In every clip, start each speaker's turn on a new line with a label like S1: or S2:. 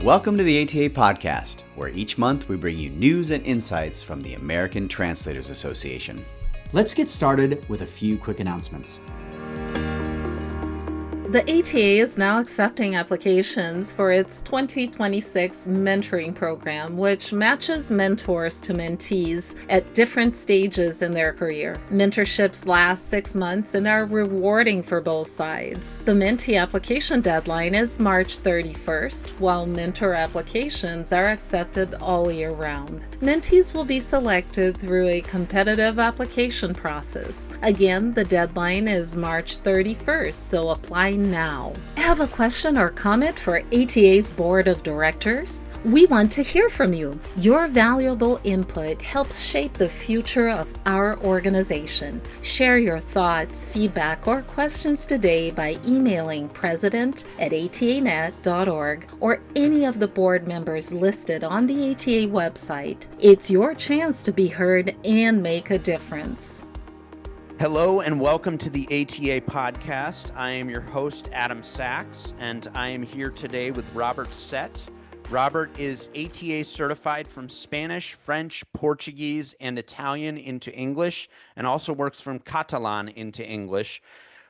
S1: Welcome to the ATA Podcast, where each month we bring you news and insights from the American Translators Association.
S2: Let's get started with a few quick announcements.
S3: The ATA is now accepting applications for its 2026 mentoring program, which matches mentors to mentees at different stages in their career. Mentorships last 6 months and are rewarding for both sides. The mentee application deadline is March 31st, while mentor applications are accepted all year round. Mentees will be selected through a competitive application process. Again, the deadline is March 31st, so apply now. Have a question or comment for ATA's Board of Directors? We want to hear from you. Your valuable input helps shape the future of our organization. Share your thoughts, feedback, or questions today by emailing president@atanet.org or any of the board members listed on the ATA website. It's your chance to be heard and make a difference.
S4: Hello and welcome to the ATA podcast. I am your host, Adam Sachs, and I am here today with Robert Sett. Robert is ATA certified from Spanish, French, Portuguese, and Italian into English, and also works from Catalan into English.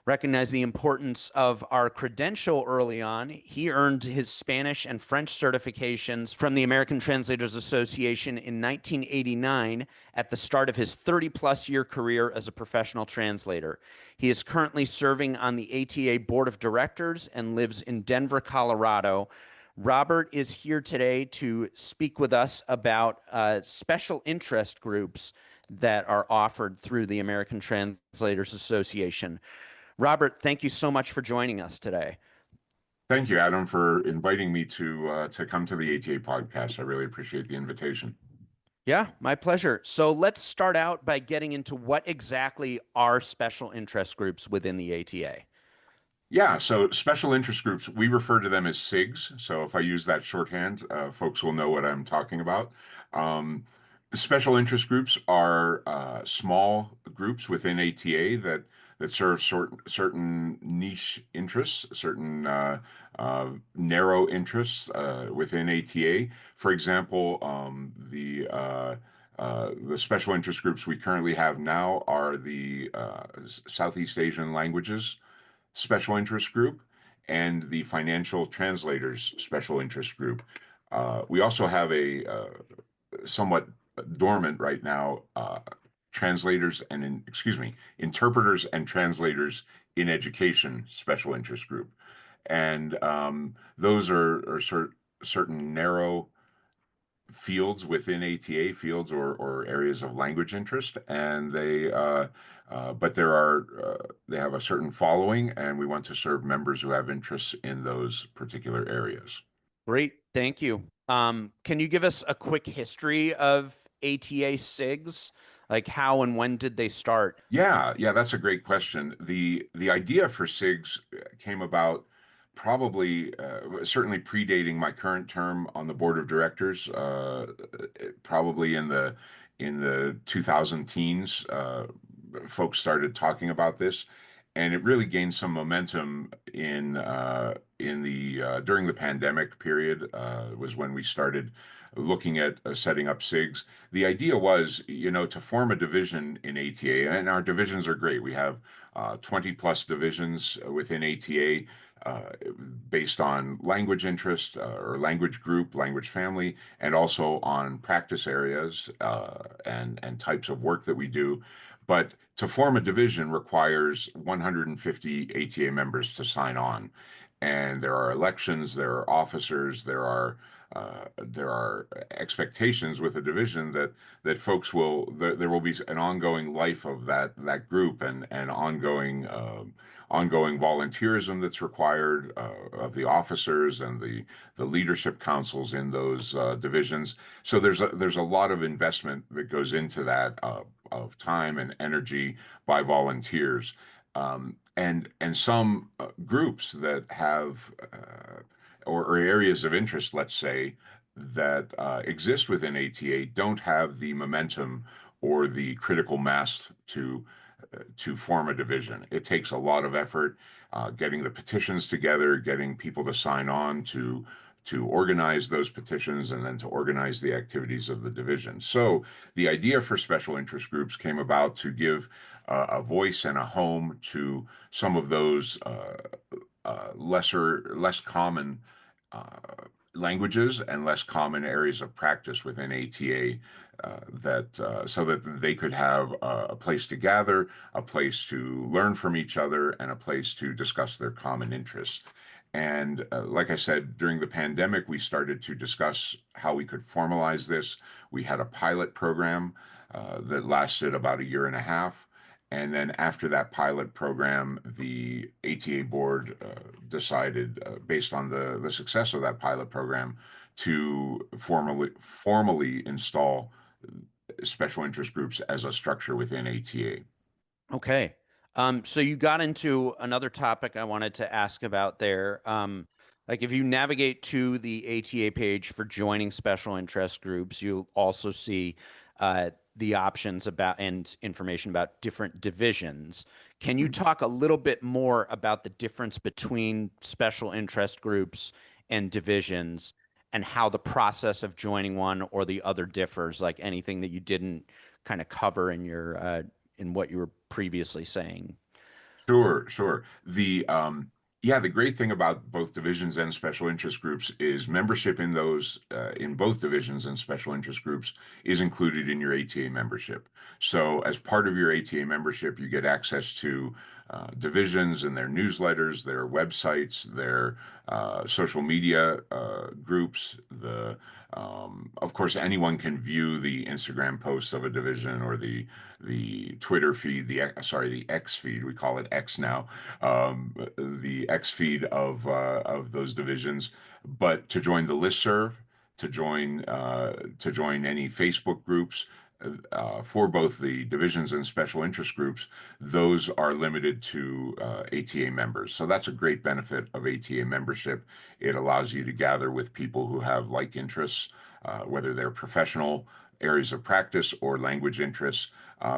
S4: Recognize the importance of our credential early on. He earned his Spanish and French certifications from the American Translators Association in 1989 at the start of his 30-plus year career as a professional translator. He is currently serving on the ATA Board of Directors and lives in Denver, Colorado. Robert is here today to speak with us about special interest groups that are offered through the American Translators Association. Robert, thank you so much for joining us today.
S5: Thank you, Adam, for inviting me to come to the ATA podcast. I really appreciate the invitation.
S4: Yeah, my pleasure. So let's start out by getting into what exactly are special interest groups within the ATA.
S5: Yeah, so special interest groups, we refer to them as SIGs. So if I use that shorthand, folks will know what I'm talking about. Special interest groups are small groups within ATA that serve certain niche interests, certain narrow interests within ATA. For example, the special interest groups we currently have now are the Southeast Asian languages special interest group and the financial translators special interest group. We also have a somewhat dormant right now interpreters and translators in education special interest group, and those are certain narrow fields within ATA, fields or areas of language interest, and they have a certain following, and we want to serve members who have interests in those particular areas.
S4: Great, thank you. Can you give us a quick history of ATA SIGs? Like how and when did they start?
S5: Yeah, that's a great question. The idea for SIGs came about probably certainly predating my current term on the board of directors, probably in the 2000 teens. Folks started talking about this, and it really gained some momentum in the during the pandemic period. Was when we started looking at setting up SIGs. The idea was, to form a division in ATA, and our divisions are great. We have 20 plus divisions within ATA based on language interest or language group, language family, and also on practice areas and types of work that we do. But to form a division requires 150 ATA members to sign on. And there are elections, there are officers, there are expectations with a division that folks there will be an ongoing life of that group and ongoing volunteerism that's required of the officers and the leadership councils in those divisions. So there's a lot of investment that goes into that of time and energy by volunteers. And some groups that have or areas of interest, let's say, that exist within ATA don't have the momentum or the critical mass to form a division. It takes a lot of effort getting the petitions together, getting people to sign on to to organize those petitions and then to organize the activities of the division. So the idea for special interest groups came about to give a voice and a home to some of those less common languages and less common areas of practice within ATA, that so that they could have a place to gather, a place to learn from each other, and a place to discuss their common interests. And like I said, during the pandemic, we started to discuss how we could formalize this. We had a pilot program that lasted about a year and a half. And then after that pilot program, the ATA board decided, based on the success of that pilot program, to formally install special interest groups as a structure within ATA.
S4: Okay. So you got into another topic I wanted to ask about there. Like if you navigate to the ATA page for joining special interest groups, you'll also see the options about and information about different divisions. Can you talk a little bit more about the difference between special interest groups and divisions and how the process of joining one or the other differs, like anything that you didn't kind of cover in your in what you were previously saying?
S5: Sure, sure. The great thing about both divisions and special interest groups is membership in those in both divisions and special interest groups is included in your ATA membership. So as part of your ATA membership, you get access to divisions and their newsletters, their websites, their social media groups. Of course, anyone can view the Instagram posts of a division or the Twitter feed, the X feed. We call it X now. The X feed of those divisions. But to join the listserv, to join any Facebook groups, for both the divisions and special interest groups, those are limited to ATA members. So that's a great benefit of ATA membership. It allows you to gather with people who have like interests, whether they're professional areas of practice or language interests.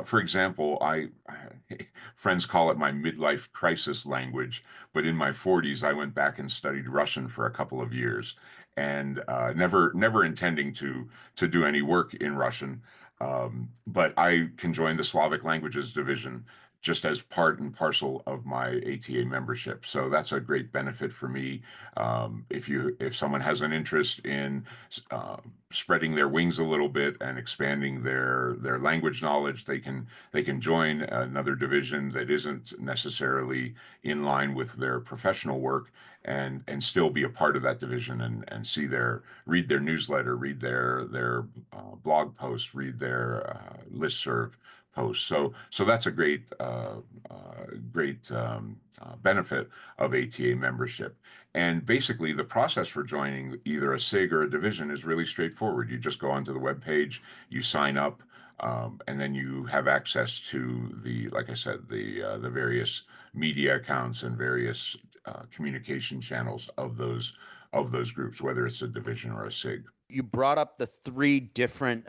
S5: For example, friends call it my midlife crisis language, but in my 40s, I went back and studied Russian for a couple of years, and never intending to do any work in Russian. But I can join the Slavic languages division just as part and parcel of my ATA membership. So that's a great benefit for me. If someone has an interest in spreading their wings a little bit and expanding their language knowledge, they can join another division that isn't necessarily in line with their professional work, and still be a part of that division, and read their newsletter, read their blog posts, read their listserv posts. So that's a great benefit of ATA membership. And basically, the process for joining either a SIG or a division is really straightforward. You just go onto the web page, you sign up, and then you have access to like I said, the various media accounts and various communication channels of those groups, whether it's a division or a SIG.
S4: You brought up the three different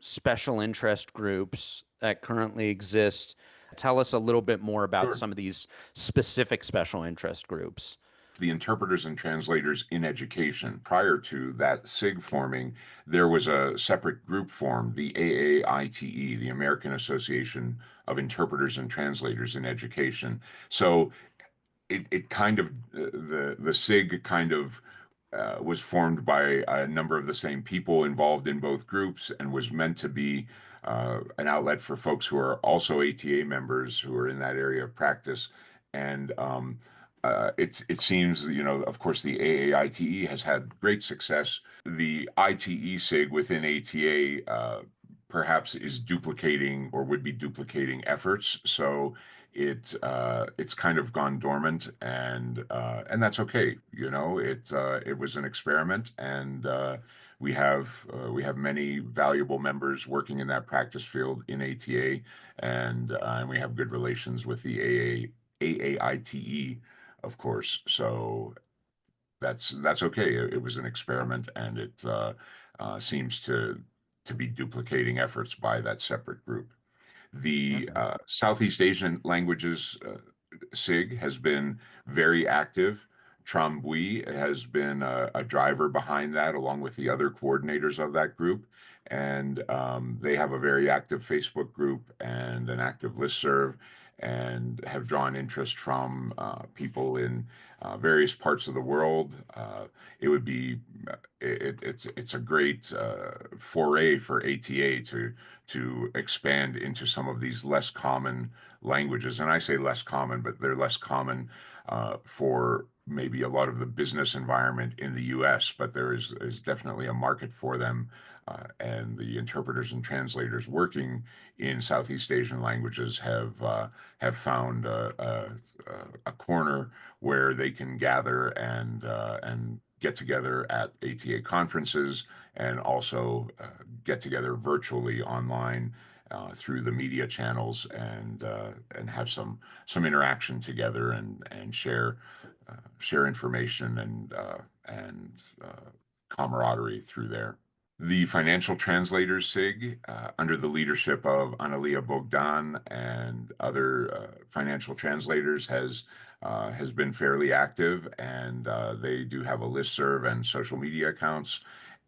S4: special interest groups that currently exist. Tell us a little bit more about
S5: Sure.
S4: some of these specific special interest groups.
S5: The interpreters and translators in education. Prior to that SIG forming, there was a separate group formed, the AAITE, the American Association of Interpreters and Translators in Education. So it kind of the SIG kind of was formed by a number of the same people involved in both groups, and was meant to be an outlet for folks who are also ATA members who are in that area of practice. And it seems, of course, the AAITE has had great success. The ITE SIG within ATA perhaps is duplicating or would be duplicating efforts. So it's kind of gone dormant, and that's okay. It was an experiment, and we have many valuable members working in that practice field in ATA, and we have good relations with the AAITE, of course. So that's okay. It was an experiment, and it seems to be duplicating efforts by that separate group. The Southeast Asian languages SIG has been very active, Tram Bui has been a driver behind that, along with the other coordinators of that group. And they have a very active Facebook group and an active listserv, and have drawn interest from people in various parts of the world. It would be it's a great foray for ATA to expand into some of these less common languages. And I say less common, but they're less common for maybe a lot of the business environment in the US, but is definitely a market for them. And the interpreters and translators working in Southeast Asian languages have found a corner where they can gather and get together at ATA conferences, and also get together virtually online through the media channels, and have some interaction together, and share information and camaraderie through there. The Financial Translators SIG, under the leadership of Analia Bogdan and other financial translators, has been fairly active, and they do have a listserv and social media accounts.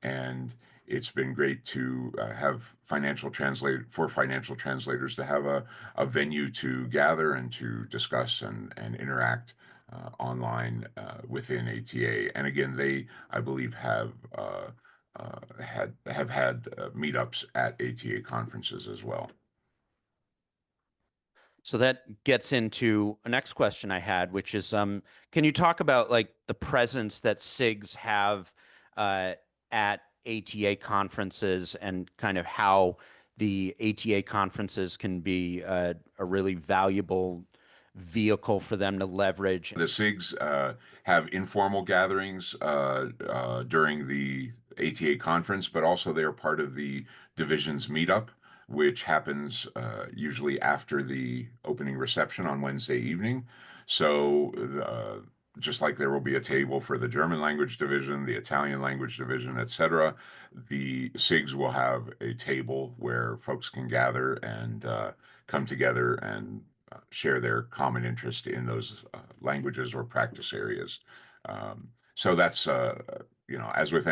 S5: And it's been great to have financial translators to have a venue to gather and to discuss and interact online within ATA. And again, they, I believe, have had meetups at ATA conferences as well.
S4: So that gets into a next question I had, which is, can you talk about like the presence that SIGs have at ATA conferences, and kind of how the ATA conferences can be a really valuable vehicle for them to leverage?
S5: The SIGs have informal gatherings during the ATA conference, but also they are part of the division's meetup, which happens usually after the opening reception on Wednesday evening. So just like there will be a table for the German language division, the Italian language division, etc., the SIGs will have a table where folks can gather and come together and share their common interest in those languages or practice areas. So that's, as with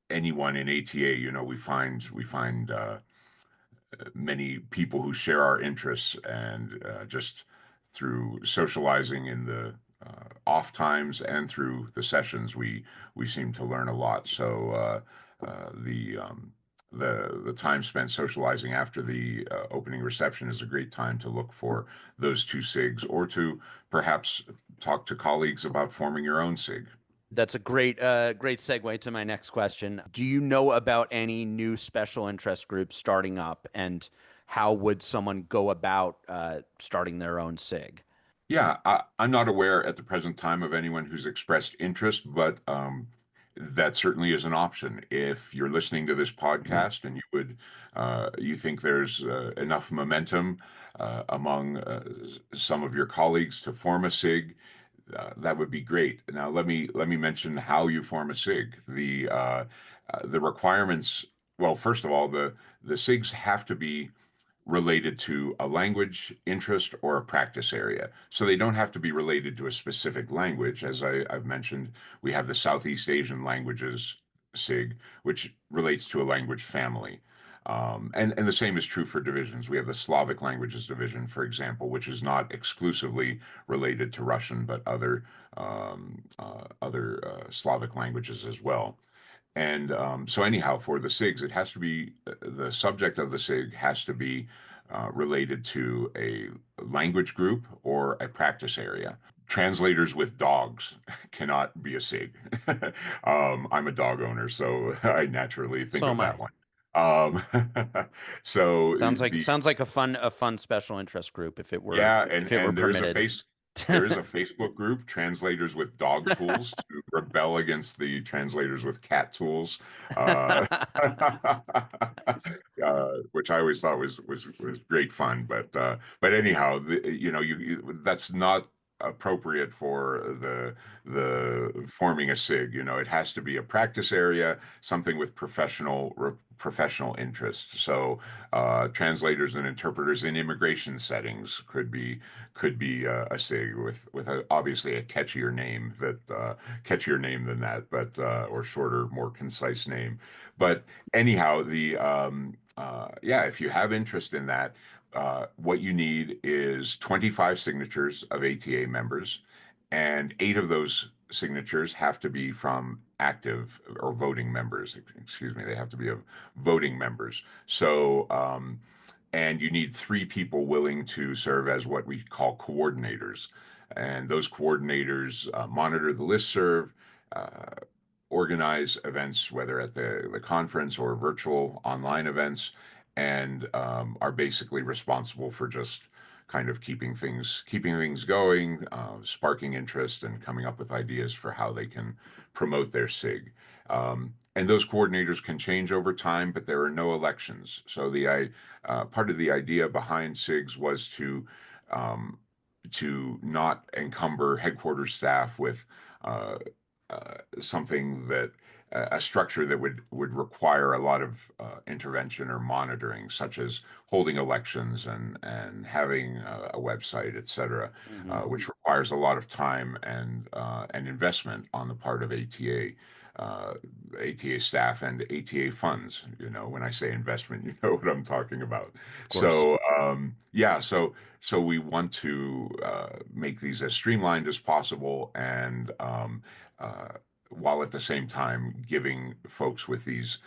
S5: anyone in ATA, we find many people who share our interests, and just through socializing in the off times and through the sessions, we seem to learn a lot. So the time spent socializing after the opening reception is a great time to look for those two SIGs, or to perhaps talk to colleagues about forming your own SIG.
S4: That's a great segue to my next question. Do you know about any new special interest groups starting up, and how would someone go about starting their own SIG?
S5: Yeah, I'm not aware at the present time of anyone who's expressed interest, but that certainly is an option. If you're listening to this podcast and you think there's enough momentum among some of your colleagues to form a SIG, that would be great. Now, let me mention how you form a SIG. The requirements. Well, first of all, the SIGs have to be related to a language interest or a practice area. So they don't have to be related to a specific language. As I've mentioned, we have the Southeast Asian languages SIG, which relates to a language family. And the same is true for divisions. We have the Slavic languages division, for example, which is not exclusively related to Russian, but other Slavic languages as well. And so anyhow, for the SIGs, it has to be, the subject of the SIG has to be related to a language group or a practice area. Translators with dogs cannot be a SIG. I'm a dog owner, so I naturally think
S4: So
S5: of
S4: am I.
S5: that one. Um, so
S4: Sounds like a fun special interest group if it were
S5: yeah,
S4: if it were
S5: and
S4: permitted.
S5: there is a Facebook group, Translators with Dog Tools, to rebel against the Translators with Cat Tools, uh, which I always thought was great fun. But anyhow, that's not appropriate for the forming a SIG. It has to be a practice area, something with professional interest. So translators and interpreters in immigration settings could be a SIG with obviously a catchier name than that, but or shorter, more concise name. But anyhow, yeah, if you have interest in that, what you need is 25 signatures of ATA members, and 8 of those signatures have to be from active or voting members. Excuse me, they have to be of voting members. So, and you need 3 people willing to serve as what we call coordinators. And those coordinators monitor the listserv, uh, organize events, whether at the conference or virtual online events, and are basically responsible for just kind of keeping things going, sparking interest, and coming up with ideas for how they can promote their SIG. And those coordinators can change over time, but there are no elections. So part of the idea behind SIGs was um, to not encumber headquarters staff with uh, something that a structure that would require a lot of intervention or monitoring, such as holding elections and having a website, et cetera, which requires a lot of time and investment on the part of uh, ATA staff and ATA funds. When I say investment, you know what I'm talking about.
S4: Of course.
S5: So yeah, so we want to make these as streamlined as possible, and uh, while at the same time giving folks with these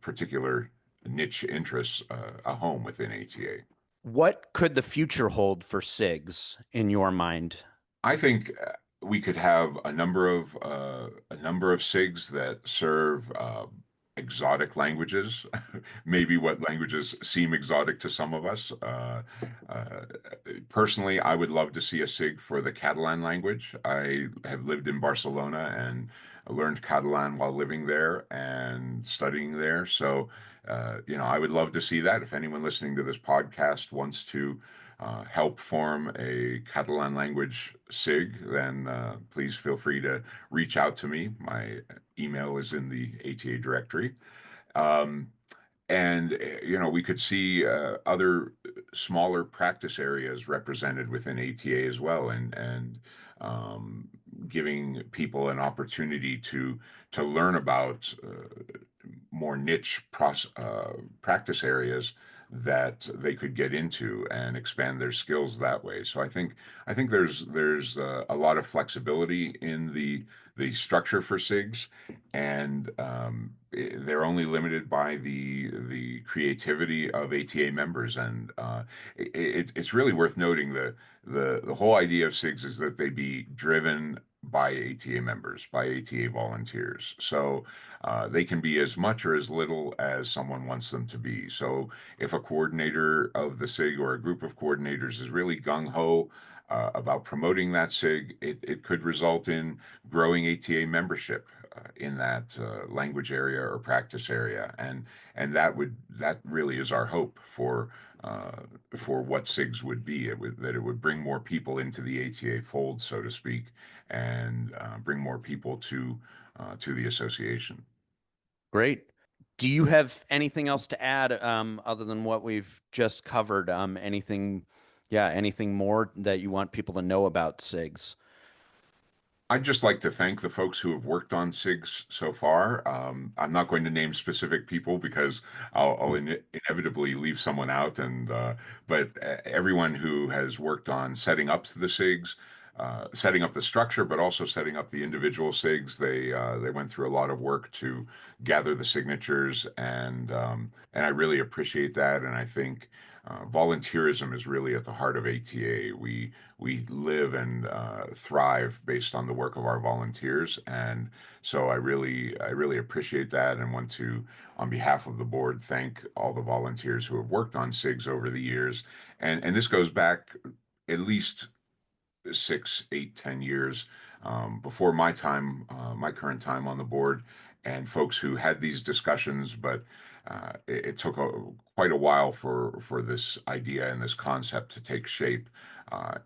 S5: particular niche interests a home within ATA.
S4: What could the future hold for SIGs in your mind?
S5: I think we could have a number of SIGs that serve exotic languages, maybe what languages seem exotic to some of us. Uh, Personally, I would love to see a SIG for the Catalan language. I have lived in Barcelona and learned Catalan while living there and studying there. So, I would love to see that. If anyone listening to this podcast wants to help form a Catalan language SIG, then please feel free to reach out to me. My email is in the ATA directory. Um, and we could see other smaller practice areas represented within ATA as well, and um, giving people an opportunity to learn about more niche practice areas that they could get into and expand their skills that way. So I think there's a lot of flexibility in the structure for SIGs, and they're only limited by the creativity of ATA members. And it's really worth noting the whole idea of SIGs is that they be driven by ATA members, by ATA volunteers. So they can be as much or as little as someone wants them to be. So if a coordinator of the SIG or a group of coordinators is really gung ho about promoting that SIG, it could result in growing ATA membership in that language area or practice area, and that really is our hope for what SIGs would be. That it would bring more people into the ATA fold, so to speak, and bring more people to the association.
S4: Great. Do you have anything else to add other than what we've just covered? Anything more that you want people to know about SIGs?
S5: I'd just like to thank the folks who have worked on SIGs so far. I'm not going to name specific people because I'll inevitably leave someone out, but everyone who has worked on setting up the SIGs, setting up the structure, but also setting up the individual SIGs. They went through a lot of work to gather the signatures, and I really appreciate that. And I think volunteerism is really at the heart of ATA. We live and thrive based on the work of our volunteers, and so I really appreciate that, and want to, on behalf of the board, thank all the volunteers who have worked on SIGs over the years, and this goes back at least 6, 8, 10 years before my current time on the board, and folks who had these discussions, but it took quite a while for this idea and this concept to take shape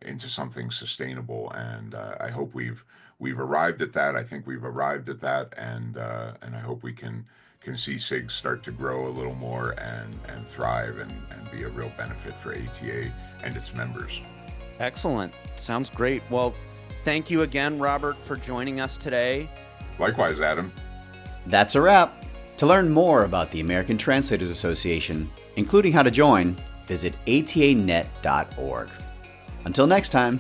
S5: into something sustainable. And I hope we've arrived at that. I think we've arrived at that, and I hope we can see SIGs start to grow a little more and thrive and be a real benefit for ATA and its members.
S4: Excellent. Sounds great. Well, thank you again, Robert, for joining us today.
S5: Likewise, Adam.
S1: That's a wrap. To learn more about the American Translators Association, including how to join, visit atanet.org. Until next time.